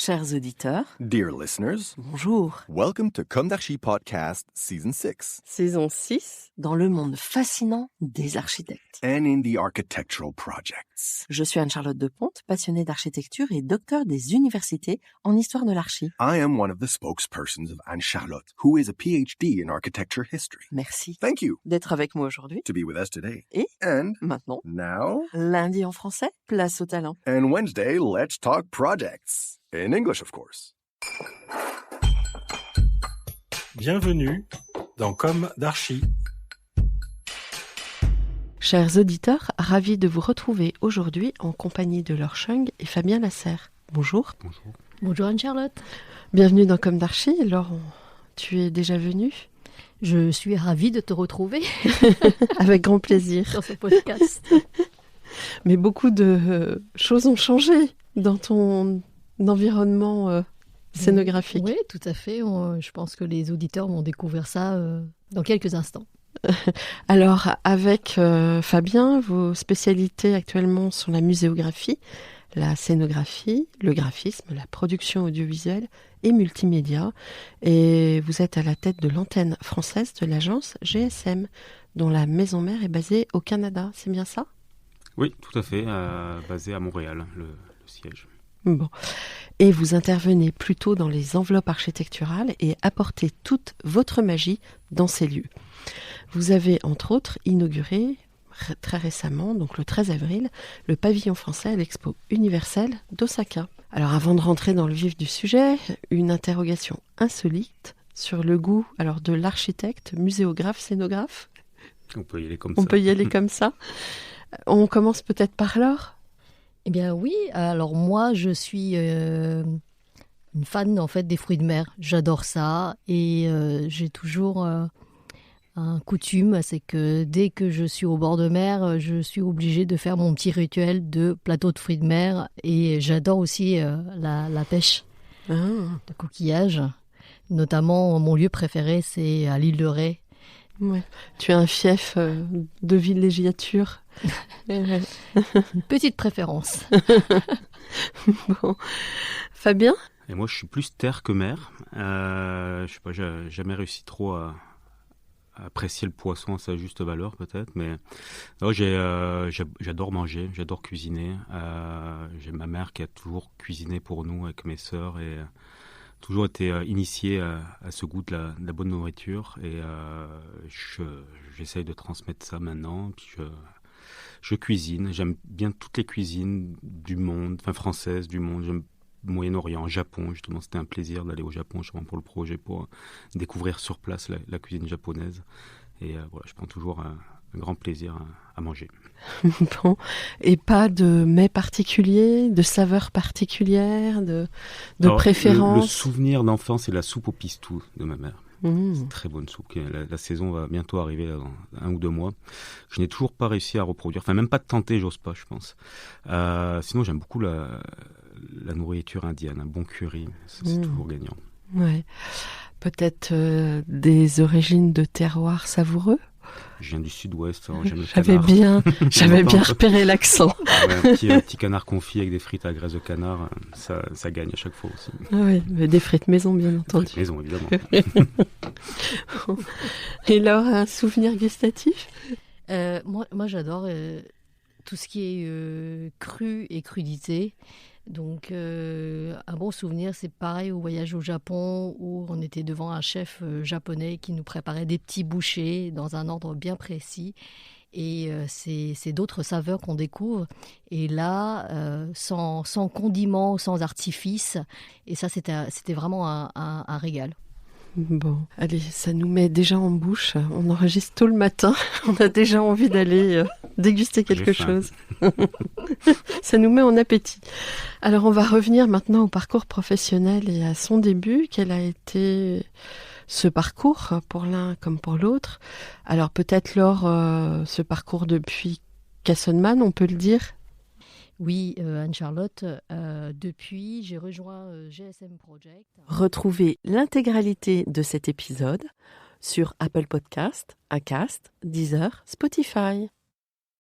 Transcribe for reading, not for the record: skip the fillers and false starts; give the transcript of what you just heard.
Chers auditeurs, Dear listeners, bonjour. welcome to Comme d'Archi Podcast Season 6. Saison 6, dans le monde fascinant des architectes. And in the architectural projects. Je suis Anne-Charlotte Deponte, passionnée d'architecture et docteur des universités en histoire de l'archi. I am one of the spokespersons of Anne-Charlotte, who is a PhD in architecture history. Merci Thank you d'être avec moi aujourd'hui. to be with us today. Et And maintenant, now, lundi en français, place au talent. and Wednesday, let's talk projects. In English, of course. Bienvenue dans Comme d'Archi. Chers auditeurs, ravis de vous retrouver aujourd'hui en compagnie de Laure Chung et Fabien Lasserre. Bonjour. Bonjour. Bonjour Anne-Charlotte. Bienvenue dans Comme d'Archi. Laure, tu es déjà venue? Je suis ravie de te retrouver Avec grand plaisir. sur ce podcast. Mais beaucoup de choses ont changé dans ton environnement scénographique. Oui, tout à fait. Je pense que les auditeurs vont découvrir ça dans quelques instants. Alors, avec Fabien, vos spécialités actuellement sont la muséographie, la scénographie, le graphisme, la production audiovisuelle et multimédia. Et vous êtes à la tête de l'antenne française de l'agence GSM, dont la maison mère est basée au Canada. C'est bien ça ? Oui, tout à fait, basé à Montréal, le siège. Bon. Et vous intervenez plutôt dans les enveloppes architecturales et apportez toute votre magie dans ces lieux. Vous avez, entre autres, inauguré très récemment, donc le 13 avril, le pavillon français à l'Expo universelle d'Osaka. Alors avant de rentrer dans le vif du sujet, une interrogation insolite sur le goût de l'architecte, muséographe, scénographe. On peut y aller comme ça. On peut y aller comme ça. On commence peut-être par Laure. Eh bien oui, alors moi je suis une fan en fait des fruits de mer. J'adore ça et j'ai toujours un coutume, c'est que dès que je suis au bord de mer, je suis obligée de faire mon petit rituel de plateau de fruits de mer et j'adore aussi la pêche de coquillages. Notamment, mon lieu préféré, c'est à l'île de Ré. Ouais. Tu as un fief de villégiature. Une petite préférence. Bon. Fabien ? Et moi, je suis plus terre que mer. Je sais pas, j'ai jamais réussi trop à apprécier le poisson à sa juste valeur, peut-être. Mais non, j'adore manger, j'adore cuisiner. J'ai ma mère qui a toujours cuisiné pour nous avec mes sœurs et toujours été initié à ce goût de la bonne nourriture. Et j'essaye de transmettre ça maintenant. Puis je cuisine. J'aime bien toutes les cuisines du monde, enfin françaises du monde. J'aime Moyen-Orient, Japon. Justement, c'était un plaisir d'aller au Japon justement pour le projet, pour découvrir sur place la cuisine japonaise. Et voilà, je prends toujours un grand plaisir à manger. Bon. Et pas de mets particuliers, de saveurs particulières, de préférences? Le souvenir d'enfance, c'est la soupe au pistou de ma mère. Mmh. C'est une très bonne soupe. La saison va bientôt arriver là, dans 1 ou 2 mois. Je n'ai toujours pas réussi à reproduire. Enfin, même pas de tenter, j'ose pas, je pense. Sinon, j'aime beaucoup la nourriture indienne. Un bon curry, c'est toujours gagnant. Ouais. Peut-être des origines de terroirs savoureux? Je viens du sud-ouest, alors j'aime le J'avais canard. bien repéré l'accent. Ouais, un petit canard confit avec des frites à graisse de canard, ça gagne à chaque fois aussi. Oui, mais des frites maison, bien entendu. Frites maison, évidemment. Et Laure, un souvenir gustatif? Moi j'adore tout ce qui est cru et crudité. Donc, un bon souvenir, c'est pareil au voyage au Japon où on était devant un chef japonais qui nous préparait des petits bouchées dans un ordre bien précis. Et c'est d'autres saveurs qu'on découvre. Et là, sans condiments, sans artifice. Et ça, c'était vraiment un régal. Bon, allez, ça nous met déjà en bouche. On enregistre tôt le matin. On a déjà envie d'aller déguster quelque chose. Ça nous met en appétit. Alors, on va revenir maintenant au parcours professionnel et à son début. Quel a été ce parcours pour l'un comme pour l'autre? Alors, peut-être, Laure, ce parcours depuis Cassonman, on peut le dire? Oui, Anne-Charlotte, depuis, j'ai rejoint GSM Project. Retrouvez l'intégralité de cet épisode sur Apple Podcast, Acast, Deezer, Spotify.